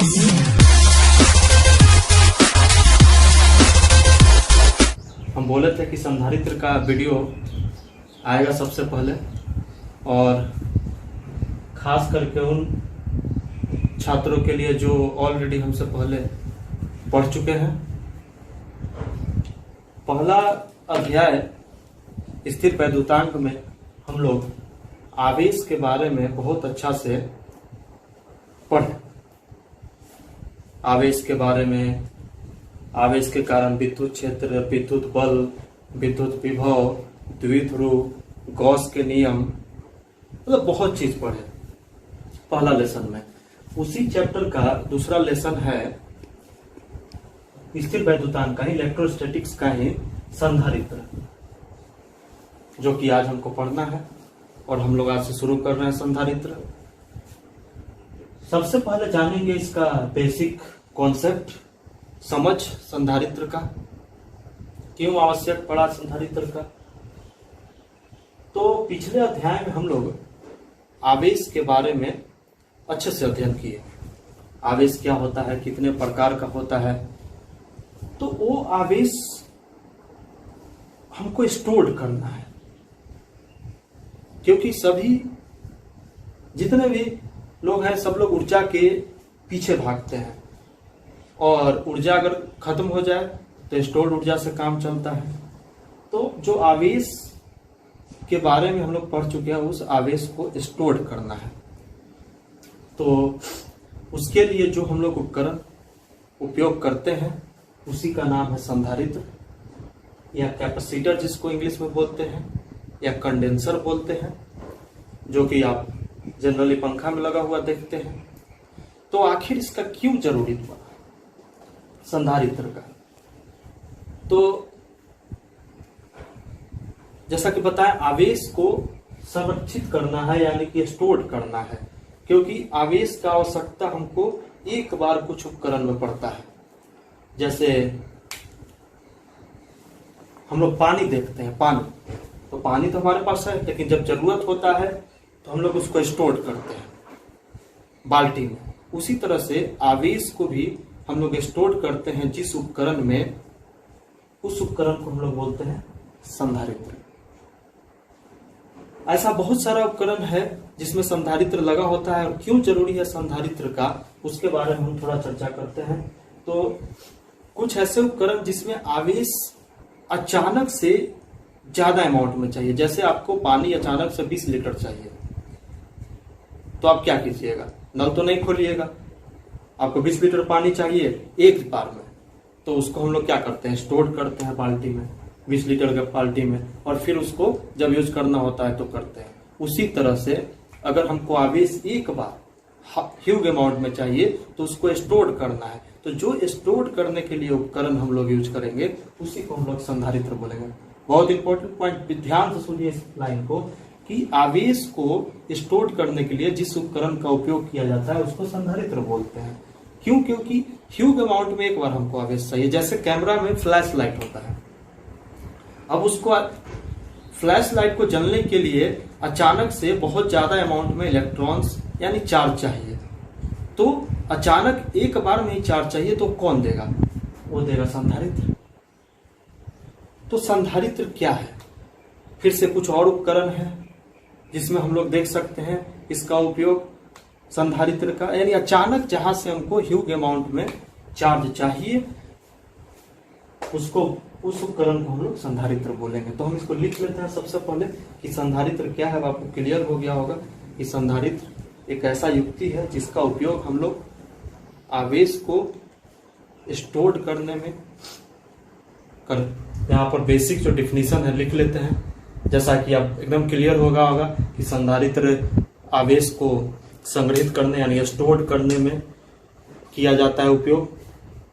हम बोले थे कि संधारित्र का वीडियो आएगा सबसे पहले, और खास करके उन छात्रों के लिए जो ऑलरेडी हमसे पहले पढ़ चुके हैं। पहला अध्याय स्थिर वैद्युतांक में हम लोग आवेश के बारे में बहुत अच्छा से पढ़े। आवेश के बारे में, आवेश के कारण विद्युत क्षेत्र, विद्युत बल, विद्युत विभव, द्विध्रुव, गॉस के नियम, मतलब बहुत चीज पढ़े पहला लेसन में। उसी चैप्टर का दूसरा लेसन है स्थिर वैद्युतांक का ही, इलेक्ट्रोस्टैटिक्स का ही संधारित्र, जो कि आज हमको पढ़ना है और हम लोग आज से शुरू कर रहे हैं संधारित्र। सबसे पहले जानेंगे इसका बेसिक कॉन्सेप्ट, समझ संधारित्र का, क्यों आवश्यक पड़ा संधारित्र का। तो पिछले अध्याय में हम लोग आवेश के बारे में अच्छे से अध्ययन किए। आवेश क्या होता है, कितने प्रकार का होता है। तो वो आवेश हमको स्टोर करना है, क्योंकि सभी जितने भी लोग हैं सब लोग ऊर्जा के पीछे भागते हैं, और ऊर्जा अगर खत्म हो जाए तो स्टोर्ड ऊर्जा से काम चलता है। तो जो आवेश के बारे में हम लोग पढ़ चुके हैं, उस आवेश को स्टोर करना है। तो उसके लिए जो हम लोग उपकरण उपयोग करते हैं उसी का नाम है संधारित्र, या कैपेसिटर जिसको इंग्लिश में बोलते हैं, या कंडेंसर बोलते हैं, जो कि आप जनरली पंखा में लगा हुआ देखते हैं। तो आखिर इसका क्यों जरूरी पड़ा संधारित्र का? तो जैसा कि बताया, आवेश को संरक्षित करना है, यानी कि स्टोर करना है, क्योंकि आवेश का आवश्यकता हमको एक बार कुछ उपकरण में पड़ता है। जैसे हम लोग पानी देखते हैं, पानी तो पानी तो हमारे पास है, लेकिन जब जरूरत होता है तो हम लोग उसको स्टोर करते हैं बाल्टी में। उसी तरह से आवेश को भी हम लोग स्टोर करते हैं जिस उपकरण में, उस उपकरण को हम लोग बोलते हैं संधारित्र। ऐसा बहुत सारा उपकरण है जिसमें संधारित्र लगा होता है, और क्यों जरूरी है संधारित्र का, उसके बारे में हम थोड़ा चर्चा करते हैं। तो कुछ ऐसे उपकरण जिसमें आवेश अचानक से ज्यादा अमाउंट में चाहिए, जैसे आपको पानी अचानक से 20 लीटर चाहिए, तो आप क्या कीजिएगा? नल तो नहीं खोलिएगा, आपको 20 लीटर पानी चाहिए एक बार में, तो उसको हम लोग क्या करते हैं, स्टोर करते हैं बाल्टी में, 20 लीटर के बाल्टी में, और फिर उसको जब यूज करना होता है तो करते हैं। उसी तरह से अगर हमको आवेश एक बार ह्यूज अमाउंट में चाहिए तो उसको स्टोर करना है। तो जो स्टोर करने के लिए उपकरण हम लोग यूज करेंगे उसी को हम लोग संधारित्र बोलेंगे। बहुत इंपॉर्टेंट पॉइंट, ध्यान से सुनिए इस लाइन को, कि आवेश को स्टोर करने के लिए जिस उपकरण का उपयोग किया जाता है उसको संधारित्र बोलते हैं। क्यों? क्योंकि ह्यूज अमाउंट में एक बार हमको आवेश चाहिए। जैसे कैमरा में फ्लैश लाइट होता है, अब उसको फ्लैश लाइट को जलने के लिए अचानक से बहुत ज्यादा अमाउंट में इलेक्ट्रॉन्स यानी चार्ज चाहिए। तो अचानक एक बार में ही चार्ज चाहिए, तो कौन देगा? वो देगा संधारित्र। तो संधारित्र क्या है? फिर से कुछ और उपकरण है जिसमें हम लोग देख सकते हैं इसका उपयोग संधारित्र का, यानी अचानक जहां से हमको ह्यूज अमाउंट में चार्ज चाहिए उसको, उस उपकरण को हम लोग संधारित्र बोलेंगे। तो हम इसको लिख लेते हैं सबसे पहले कि संधारित्र क्या है। आपको क्लियर हो गया होगा कि संधारित्र एक ऐसा युक्ति है जिसका उपयोग हम लोग आवेश को स्टोर करने में कर। यहाँ पर बेसिक जो डिफिनीशन है लिख लेते हैं, जैसा कि आप एकदम क्लियर होगा कि संधारित्र आवेश को संग्रहित करने यानी स्टोर करने में किया जाता है उपयोग,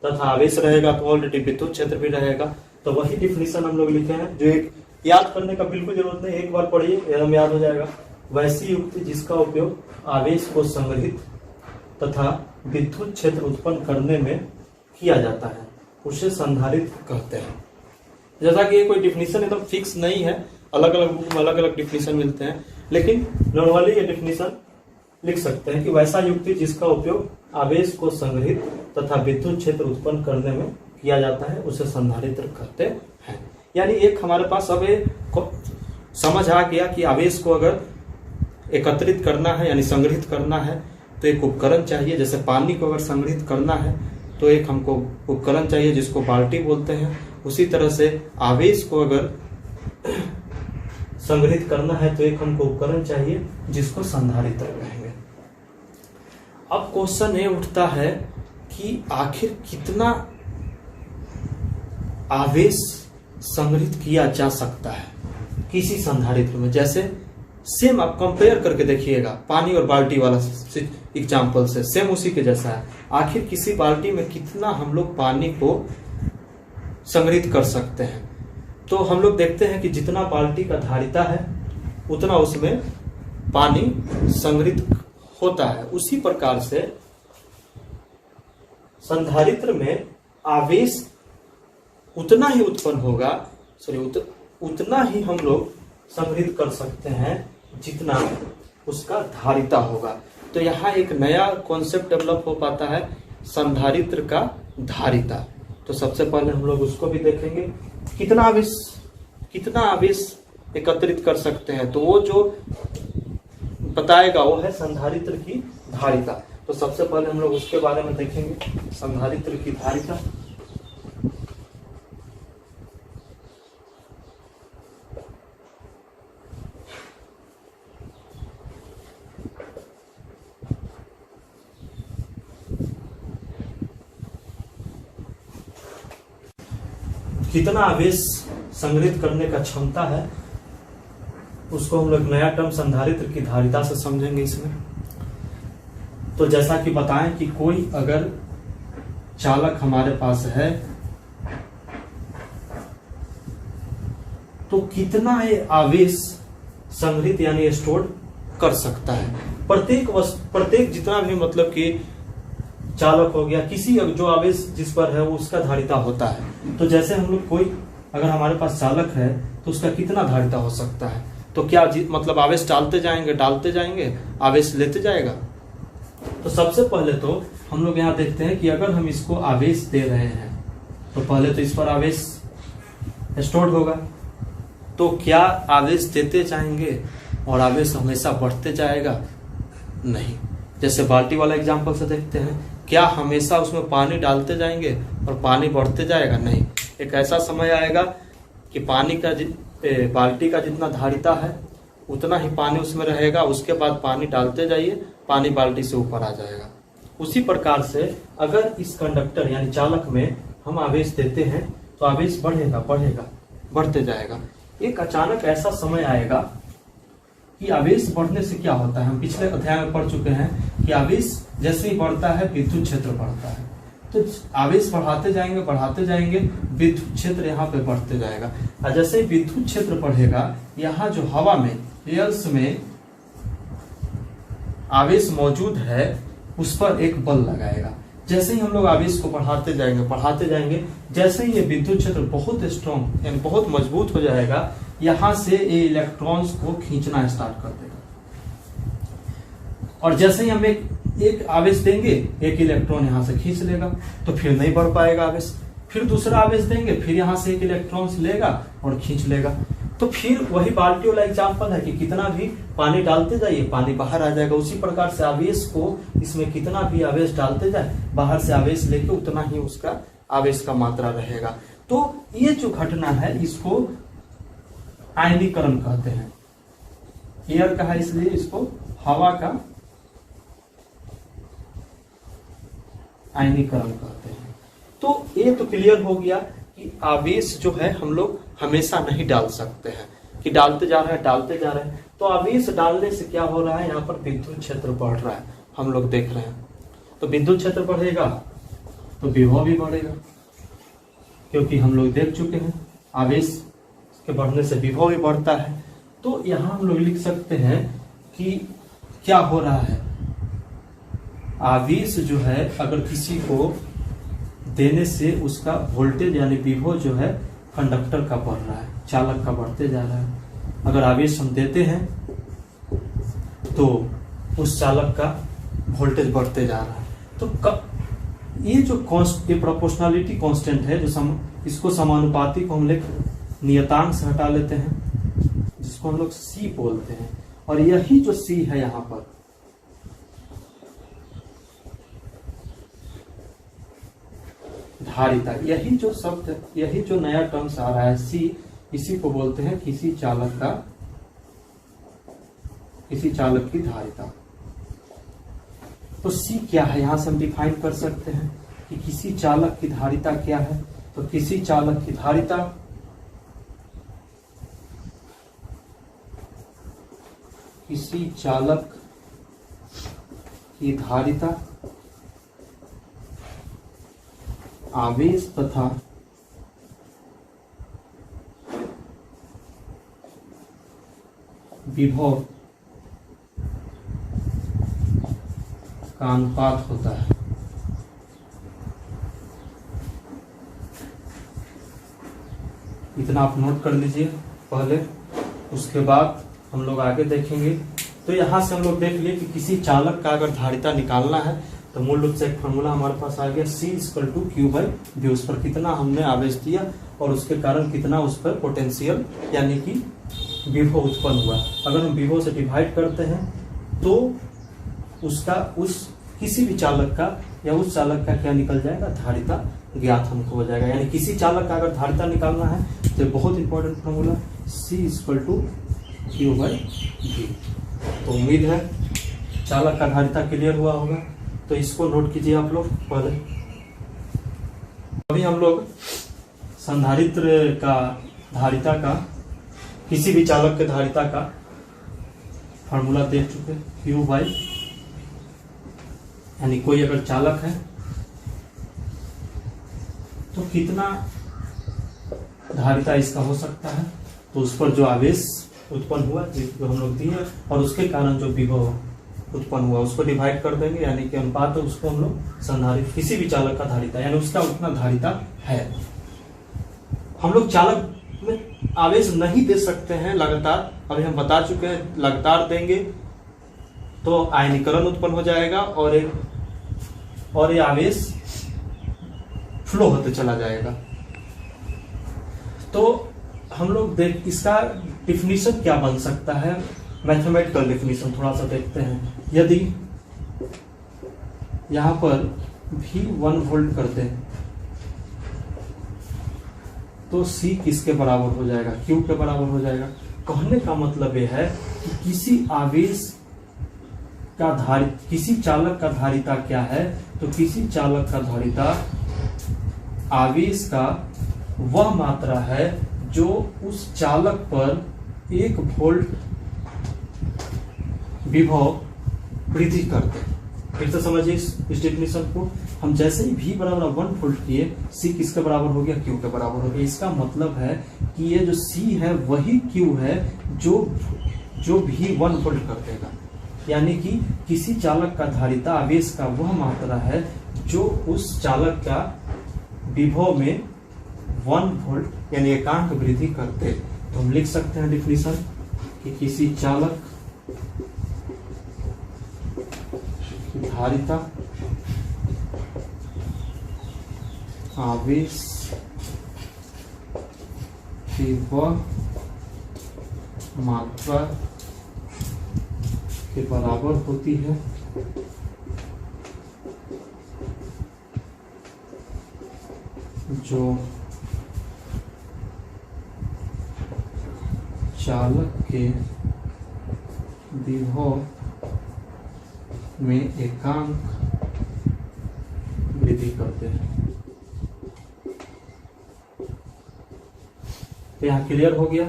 तथा आवेश रहेगा तो ऑलरेडी विद्युत क्षेत्र भी रहेगा। तो वही डिफिनीशन हम लोग लिखे हैं, जो एक याद करने का बिल्कुल जरूरत नहीं, एक बार पढ़िए एकदम याद हो जाएगा। वैसी युक्ति जिसका उपयोग आवेश को संग्रहित तथा विद्युत क्षेत्र उत्पन्न करने में किया जाता है उसे संधारित्र कहते हैं। जैसा कि ये कोई डिफिनीशन एकदम फिक्स नहीं है, अलग अलग बुक में अलग अलग डिफिनीशन मिलते हैं, लेकिन नॉर्मली ये डिफिनीशन लिख सकते हैं कि वैसा युक्ति जिसका उपयोग आवेश को संग्रहित तथा विद्युत क्षेत्र उत्पन्न करने में किया जाता है उसे संधारित्र कहते हैं। यानी एक हमारे पास अब समझ आ गया कि आवेश को अगर एकत्रित करना है यानी संग्रहित करना है तो एक उपकरण चाहिए। जैसे पानी को अगर संग्रहित करना है तो एक हमको उपकरण चाहिए जिसको बाल्टी बोलते हैं। उसी तरह से आवेश को अगर संग्रहित करना है तो एक हमको उपकरण चाहिए जिसको संधारित्र कहेंगे। अब क्वेश्चन ये उठता है कि आखिर कितना आवेश संग्रहित किया जा सकता है किसी संधारित्र में। जैसे सेम आप कंपेयर करके देखिएगा, पानी और बाल्टी वाला एग्जांपल से सेम उसी के जैसा है। आखिर किसी बाल्टी में कितना हम लोग पानी को संग्रहित कर सकते हैं। तो हम लोग देखते हैं कि जितना बाल्टी का धारिता है उतना उसमें पानी संग्रहित होता है। उसी प्रकार से संधारित्र में आवेश उतना ही उत्पन्न होगा, उतना ही हम लोग संग्रहित कर सकते हैं जितना उसका धारिता होगा। तो यहाँ एक नया कॉन्सेप्ट डेवलप हो पाता है, संधारित्र का धारिता। तो सबसे पहले हम लोग उसको भी देखेंगे, कितना आवेश एकत्रित कर सकते हैं। तो वो जो बताएगा वो है संधारित्र की धारिता। तो सबसे पहले हम लोग उसके बारे में देखेंगे, संधारित्र की धारिता। कितना आवेश संग्रहित करने का क्षमता है उसको हम लोग नया टर्म संधारित्र की धारिता से समझेंगे इसमें। तो जैसा कि बताएं कि कोई अगर चालक हमारे पास है तो कितना ये आवेश संग्रहित यानी स्टोर कर सकता है। प्रत्येक जितना भी मतलब कि चालक हो गया, किसी जो आवेश जिस पर है वो उसका धारिता होता है। तो जैसे हम लोग कोई अगर हमारे पास चालक है तो उसका कितना धारिता हो सकता है। तो क्या मतलब आवेश डालते जाएंगे आवेश लेते जाएगा। तो सबसे पहले तो हम लोग यहाँ देखते हैं कि अगर हम इसको आवेश दे रहे हैं तो पहले तो इस पर आवेश स्टोर होगा। तो क्या आवेश देते जाएंगे और आवेश हमेशा बढ़ते जाएगा? नहीं। जैसे बाल्टी वाला एग्जांपल से देखते हैं, क्या हमेशा उसमें पानी डालते जाएंगे और पानी बढ़ते जाएगा? नहीं। एक ऐसा समय आएगा कि बाल्टी का जितना धारिता है उतना ही पानी उसमें रहेगा, उसके बाद पानी डालते जाइए, पानी बाल्टी से ऊपर आ जाएगा। उसी प्रकार से अगर इस कंडक्टर यानी चालक में हम आवेश देते हैं तो आवेश बढ़ते जाएगा। एक अचानक ऐसा समय आएगा कि आवेश बढ़ने से क्या होता है, हम पिछले अध्याय में पढ़ चुके हैं कि आवेश जैसे ही बढ़ता है विद्युत क्षेत्र बढ़ता है। तो आवेश बढ़ाते जाएंगे विद्युत क्षेत्र यहाँ पे बढ़ते जाएगा। और जैसे ही विद्युत क्षेत्र बढ़ेगा, यहाँ जो हवा में एयर्स में आवेश मौजूद है उस पर एक बल लगाएगा। जैसे ही हम लोग आवेश को बढ़ाते जाएंगे, जैसे ही ये विद्युत क्षेत्र बहुत स्ट्रॉन्ग यानी बहुत मजबूत हो जाएगा, यहाँ से ये इलेक्ट्रॉन्स को खींचना स्टार्ट कर देगा। और जैसे ही हम एक आवेश देंगे, एक इलेक्ट्रॉन यहाँ से खींच लेगा, तो फिर नहीं बढ़ पाएगा आवेश। फिर दूसरा आवेश देंगे, फिर यहाँ से एक इलेक्ट्रॉन लेगा और खींच लेगा। तो फिर वही बाल्टी वाला एग्जाम्पल है कि कितना भी पानी डालते जाइए पानी बाहर आ जाएगा। उसी प्रकार से आवेश को इसमें कितना भी आवेश डालते जाए, बाहर से आवेश लेके उतना ही उसका आवेश का मात्रा रहेगा। तो ये जो घटना है इसको आयनीकरण कहते हैं। एयर का है इसलिए इसको हवा का आयनीकरण कहते हैं। तो ये तो क्लियर हो गया कि आवेश जो है हम लोग हमेशा नहीं डाल सकते हैं, कि डालते जा रहे हैं। तो आवेश डालने से क्या हो रहा है, यहाँ पर विद्युत क्षेत्र बढ़ रहा है, हम लोग देख रहे हैं। तो विद्युत क्षेत्र बढ़ेगा तो विभव भी बढ़ेगा, क्योंकि हम लोग देख चुके हैं आवेश के बढ़ने से विभव भी बढ़ता है। तो यहाँ हम लोग लिख सकते हैं कि क्या हो रहा है, आवेश जो है अगर किसी को देने से उसका वोल्टेज यानी विभव जो है कंडक्टर का बढ़ रहा है, चालक का बढ़ते जा रहा है। अगर आवेश हम देते हैं तो उस चालक का वोल्टेज बढ़ते जा रहा है। तो ये जो ये प्रोपोर्शनलिटी कांस्टेंट है, जो इसको समानुपाती को हम लोग नियतांक से हटा लेते हैं, जिसको हम लोग C बोलते हैं। और यही जो C है यहां पर, धारिता, यही जो शब्द, यही जो नया टर्म्स आ रहा है C, इसी को बोलते हैं किसी चालक की धारिता। तो C क्या है, यहां से हम डिफाइन कर सकते हैं कि किसी चालक की धारिता क्या है। तो किसी चालक की धारिता आवेश तथा विभव का अनुपात होता है। इतना आप नोट कर लीजिए पहले, उसके बाद हम लोग आगे देखेंगे। तो यहां से हम लोग देख लिए कि किसी चालक का अगर धारिता निकालना है तो मूल रूप से एक फॉर्मूला हमारे पास आ गया, C=Q/V। उस पर कितना हमने आवेश दिया और उसके कारण कितना उस पर पोटेंशियल यानी कि विभव उत्पन्न हुआ। अगर हम विभव से डिवाइड करते हैं तो उसका किसी भी चालक का या उस चालक का क्या निकल जाएगा, धारिता ज्ञात हमको हो जाएगा। यानी किसी चालक का अगर धारिता निकालना है तो बहुत इंपॉर्टेंट फॉर्मूला C=Q/V। तो उम्मीद है चालक का धारिता क्लियर हुआ होगा। तो इसको नोट कीजिए आप लोग पहले। अभी हम लोग संधारित्र का धारिता का, किसी भी चालक के धारिता का फॉर्मूला देख चुके। Q/, यानी कोई अगर चालक है तो कितना धारिता इसका हो सकता है, तो उस पर जो आवेश उत्पन्न हुआ जो हम लोग दिए और उसके कारण जो विभव उत्पन्न हुआ उसको डिवाइड कर देंगे, यानी कि अनुपात है, उसको हम लोग संधारित्र किसी भी चालक का धारिता यानी उसका उतना धारिता है। हम लोग चालक में आवेश नहीं दे सकते हैं लगातार, अभी हम बता चुके हैं। लगातार देंगे तो आयनीकरण उत्पन्न हो जाएगा और ये आवेश फ्लो होते चला जाएगा। तो हम लोग इसका डिफिनीशन क्या बन सकता है, मैथमेटिकल डिफिनीशन थोड़ा सा देखते हैं। यदि यहां पर भी 1 वोल्ट करते हैं तो C किसके बराबर हो जाएगा, Q के बराबर हो जाएगा। कहने का मतलब यह है कि किसी चालक का धारिता क्या है, तो किसी चालक का धारिता आवेश का वह मात्रा है जो उस चालक पर 1 वोल्ट विभव वृद्धि करते हैं। फिर से समझिए इस डेफिनेशन को। हम जैसे ही V बराबर 1 वोल्ट किए, C किसके बराबर हो गया, Q के बराबर हो गया। इसका मतलब है कि ये जो C है वही Q है जो भी 1 वोल्ट कर देगा। यानी कि किसी चालक का धारिता आवेश का वह मात्रा है जो उस चालक का विभव में 1 वोल्ट यानी एकांक वृद्धि करते। तो हम लिख सकते हैं डिफिनीशन कि किसी चालक धारिता आवेश की वह मात्रा के बराबर होती है जो चालक के विभव में एकांक वृद्धि करते हैं। तो यहां क्लियर हो गया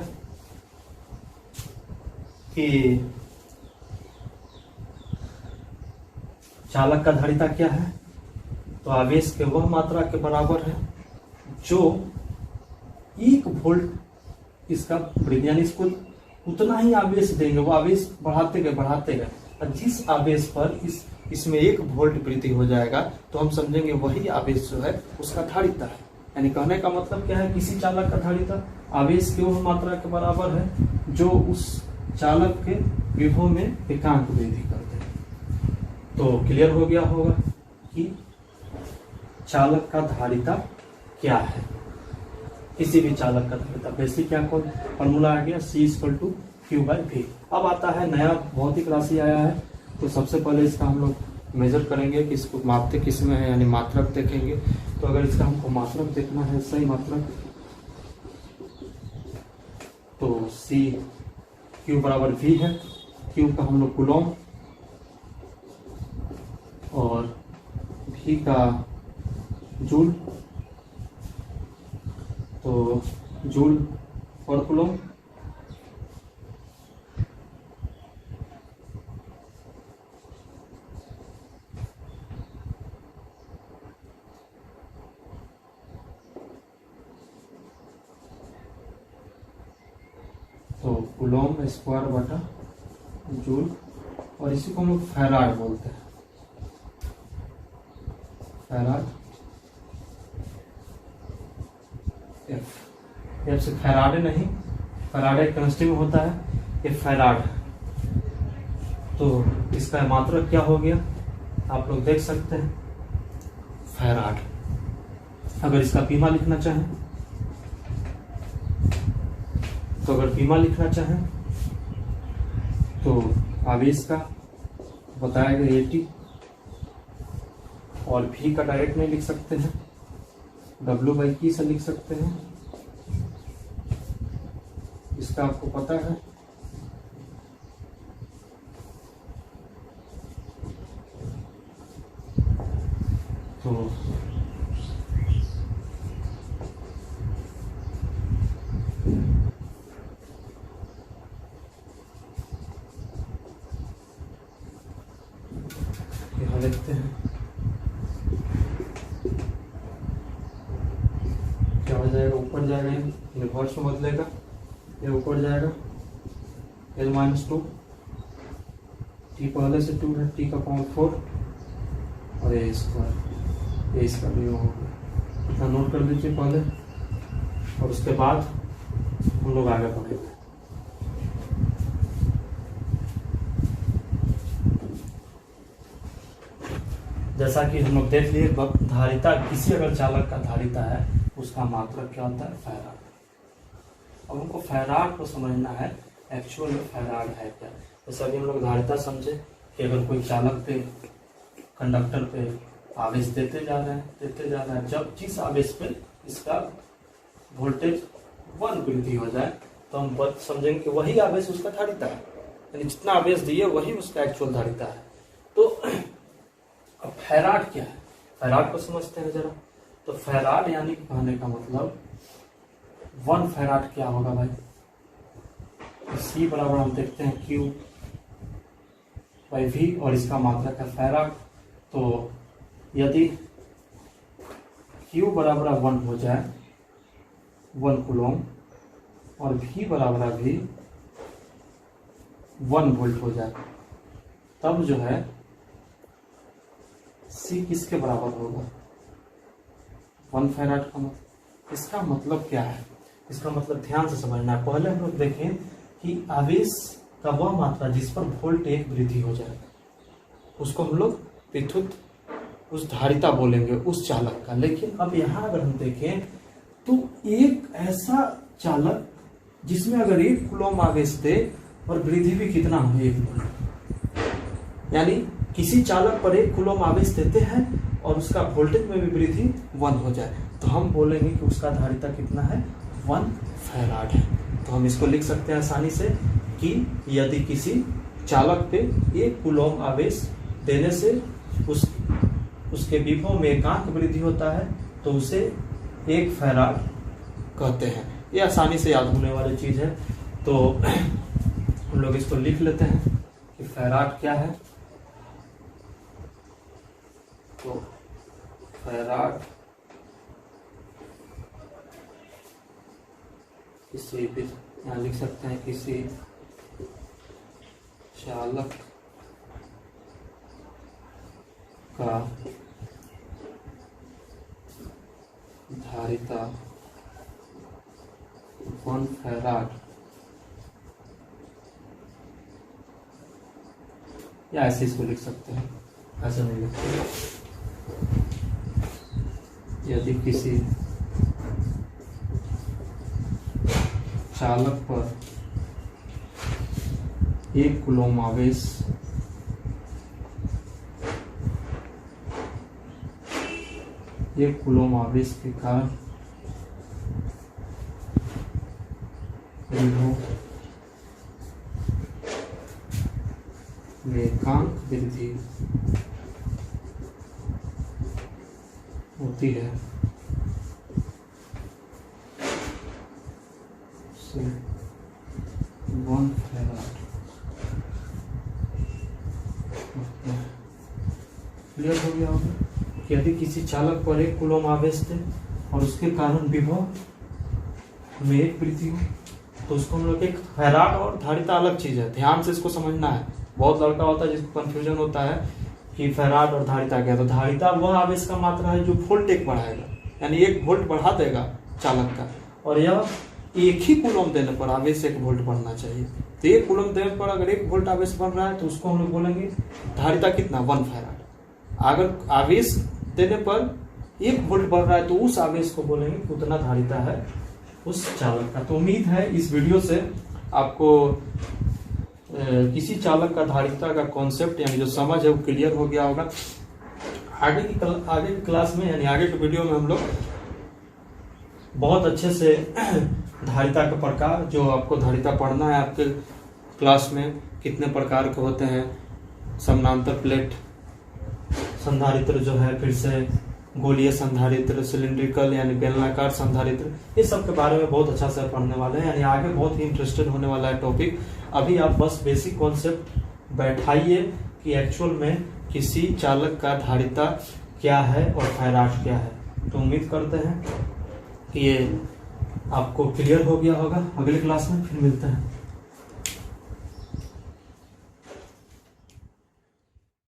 कि चालक का धारिता क्या है, तो आवेश के वह मात्रा के बराबर है जो 1 वोल्ट इसका वृद्धि, यानी इसको उतना ही आवेश देंगे, वो आवेश बढ़ाते गए और जिस आवेश पर इसमें 1 वोल्ट वृद्धि हो जाएगा तो हम समझेंगे वही आवेश जो है उसका धारिता है। यानी कहने का मतलब क्या है, किसी चालक का धारिता आवेश की वह मात्रा के बराबर है जो उस चालक के विभव में एकांक वृद्धि करते हैं। तो क्लियर हो गया होगा कि चालक का धारिता क्या है। किसी भी चालक का धारिता बेसिक क्या फॉर्मूला आ गया, C=Q/V। अब आता है नया भौतिक राशि आया है, तो सबसे पहले इसका हम लोग मेजर करेंगे कि इसको मापते किस में है, यानी मात्रक देखेंगे। तो अगर इसका हमको मात्रक देखना है, सही मात्रक, तो Q=V है। Q का हम लोग कूलम और V का जूल, तो जूल पर कूलम। तो कूलम स्क्वायर बटा जूल, और इसी को हम लोग फैराड बोलते हैं, फैराड। एफ से फैराडे नहीं, फैराडे केमिस्ट्री में होता है, ये फैराड। तो इसका मात्रक क्या हो गया आप लोग देख सकते हैं, फैराड। अगर इसका पीमा लिखना चाहें, तो अगर पीमा लिखना चाहें तो आवेश का बताया गया 80, और भी का डायरेक्ट नहीं लिख सकते हैं, W/K से लिख सकते हैं, इसका आपको पता है। तो यहाँ लिखते हैं, क्या हो जाएगा, ऊपर जाएगा, रिवर्स में बदलेगा, ये ऊपर जाएगा L-2, T पहले से 2 है, T का पावर 4 और A स्क्वायर, ये इसका भी हो गया। इतना नोट कर लीजिए पहले, और उसके बाद हम लोग आगे बढ़ेंगे। जैसा कि हम लोग देख लिए, धारिता, किसी अगर चालक का धारिता है उसका मात्रक क्या होता है, फैराड। अब हमको फैराड को समझना है, एक्चुअल में फैराड है क्या। जैसे अभी हम लोग धारिता समझे कि अगर कोई चालक पे, कंडक्टर पे आवेश देते जा रहे हैं, जब जिस आवेश पे इसका वोल्टेज 1 वृद्धि हो जाए, तो हम बात समझेंगे कि वही आवेश उसका धारिता है, यानी जितना आवेश दिए वही उसका एक्चुअल धारिता है। तो अब फैराड क्या है, फैराड को समझते हैं जरा। तो फैराड यानी कहने का मतलब 1 फैराड क्या होगा भाई, C बराबर हम देखते हैं Q/V, और इसका मात्रक है फैराड। तो यदि Q बराबर 1 हो जाए, 1 कूलम, और V बराबर भी 1 वोल्ट हो जाए, तब जो है C किसके बराबर होगा, 1 फैराड का। मतलब इसका मतलब क्या है, इसका मतलब ध्यान से समझना है। पहले हम लोग देखें कि आवेश का वह मात्रा जिस पर वोल्ट 1 वृद्धि हो जाए, उसको हम लोग विद्युत उस धारिता बोलेंगे उस चालक का। लेकिन अब यहाँ अगर हम देखें तो एक ऐसा चालक जिसमें अगर 1 कूलम आवेश दे और वृद्धि भी कितना हो, 1 वोल्ट, यानी किसी चालक पर 1 कूलम आवेश देते हैं और उसका वोल्टेज में भी वृद्धि 1 हो जाए, तो हम बोलेंगे कि उसका धारिता कितना है, 1 फैराड है। तो हम इसको लिख सकते हैं आसानी से कि यदि किसी चालक पे 1 कूलम आवेश देने से उसके विभव में एकांक वृद्धि होता है, तो उसे 1 फैराड कहते हैं। ये आसानी से याद होने वाली चीज है। तो हम लोग इसको लिख लेते हैं कि फैराड क्या है। तो फैराड किसी भी, यहाँ लिख सकते हैं, किसी चालक का धारिता 1 फैराड, या ऐसे इसको लिख सकते हैं ऐसा नहीं लिखते। यदि किसी चालक पर 1 कूलम आवेश के कारण वेगांक वृद्धि होती है से 1 फैराड। क्लियर हो गया होगा कि यदि किसी चालक पर 1 कूलम आवेश थे और उसके कारण विभव में 1 वृद्धि हो, तो उसको हम लोग एक फैराड और धारिता अलग चीज है, ध्यान से इसको समझना है। बहुत लड़का होता है जिसको कंफ्यूजन होता है कि फैराड और धारिता क्या है। तो धारिता वह आवेश का मात्रा है जो वोल्ट एक बढ़ाएगा, यानी 1 वोल्ट बढ़ा देगा चालक का, और यह एक ही कूलम देने पर आवेश 1 वोल्ट बढ़ना चाहिए। तो 1 कूलम देने पर अगर 1 वोल्ट आवेश बढ़ रहा है तो उसको हम लोग बोलेंगे धारिता कितना 1 फैराड। अगर आवेश देने पर 1 वोल्ट बढ़ रहा है तो उस आवेश को बोलेंगे कि उतना धारिता है उस चालक का। तो उम्मीद है इस वीडियो से आपको किसी चालक का धारिता का कॉन्सेप्ट यानी जो समझ है वो क्लियर हो गया होगा। आगे की क्लास में यानी आगे के वीडियो में हम लोग बहुत अच्छे से धारिता का प्रकार, जो आपको धारिता पढ़ना है आपके क्लास में, कितने प्रकार के होते हैं, समानांतर प्लेट संधारित्र जो है, फिर से गोलीय संधारित्र, सिलिंड्रिकल यानी बेलनाकार संधारित्र, ये सब के बारे में बहुत अच्छा से पढ़ने वाले हैं। यानी आगे बहुत ही इंटरेस्टेड होने वाला है टॉपिक। अभी आप बस बेसिक कॉन्सेप्ट बैठाइए कि एक्चुअल में किसी चालक का धारिता क्या है और फैराड क्या है। तो उम्मीद करते हैं कि ये आपको क्लियर हो गया होगा। अगली क्लास में फिर मिलते हैं।